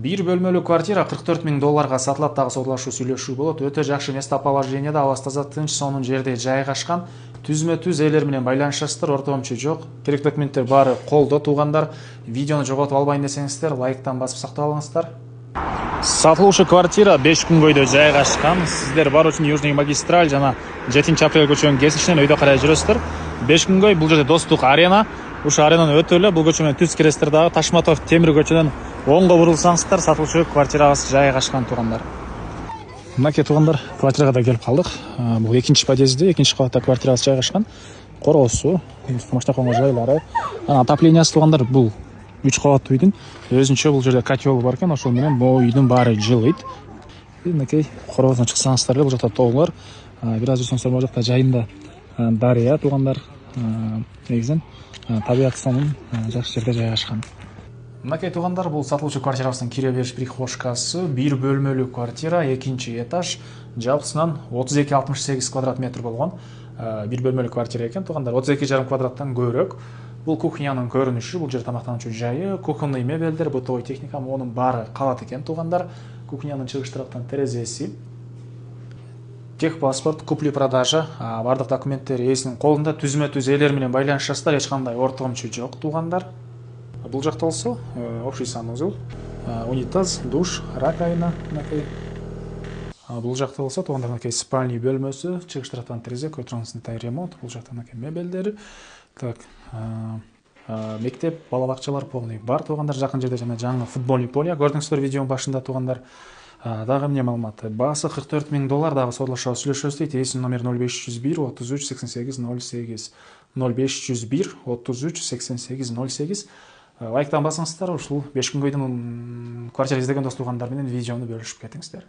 Бир бөлмөлүү квартира 44 000 долларга сатылат, дагы саудалашуу сүйлөшүү болот. Өтө жакшы местоположениеде, абасы таза, тынч, сонун жерде жайгашкан. Түзмө-түз элер менен байланышасыздар, ортомчу жок. Керек документтер баары колдо, туугандар. Видеону жоготуп албайын десеңиздер, лайктан басып сактап алыңыздар. Сатылуучу квартира 5 көйдө жайгашкан. Сиздер бар үчүн Южный магистраль жана 7-апрель көчөнүн кесишинен өйдө карай жүрөсүздөр. 5 көй, бул жерде Достук арена. Ушу аренаны өтө эле бул көчө менен түз киресиздер дагы. Ташматов темир көчөдөн оңго бурулсаңыздар, сатылуучу квартирабыз жайгашкан туугандар. Мынакей туугандар, квартирага да келип калдык. Бул экинчи подъездде, экинчи кабатта квартирабыз жайгашкан. Короосу, машинаконго жайлары. Отоплениясы туугандар, бул 3 кабаттуу үйдүн өзүнчө бул жерде котел бар экен, ошол менен бул үйдүн баары жылыйт. Мынакей короосуна чыксаңыздар эле, бул жакта тоолор, бир аз жүрсөңүздөр бул жакта жайында дарыя туугандар. Негизинен табият сонун, жакшы жерде жайгашкан. Мынакей туугандар, бул сатылуучу квартирабыздын кире бериш прихожкасы, бир бөлмөлүү квартира, экинчи этаж, жалпысынан 32-68 квадрат метр болгон бир бөлмөлүү квартира экен туугандар. 32,5 квадраттан көбүрөөк. Бул кухнянын көрүнүшү, бул жер тамактануучу жайы, кухонный мебелдер, бытовой техника, монун баары калат экен туугандар. Кухнянын чыгыш тараптан терезеси, техпаспорт, купли-продажа, бардык документтер ээсинин колунда, түзмө-түз элер менен байланышасыздар, эч кандай ортомчу жок туугандар. Бул жакта болсо общий санузел, унитаз, душ, раковина, мынакей. Бул жакта болсо туугандар, мынакей спальный бөлмөсү, чыгыш тараптан терезе, көрүп тургансыздар, ремонт. Бул жакта мынакей мебелдери. Так, мектеп, бала бакчалар полный бар туугандар. Жакын жерде жана жаңы футбольный поле көрдүңүздөр видеонун башында туугандар. Дагы эмне маалымат? Баасы 44 000 доллар, дагы саудалашуу сүйлөшөбүз дейт. Ээсинин номери 0501 33 88 08. 0501 33 88 08. Лайктан басыңыздар, ушул 5 көйдүн квартира издеген дос туугандар менен видеону бөлүшүп кетиңиздер.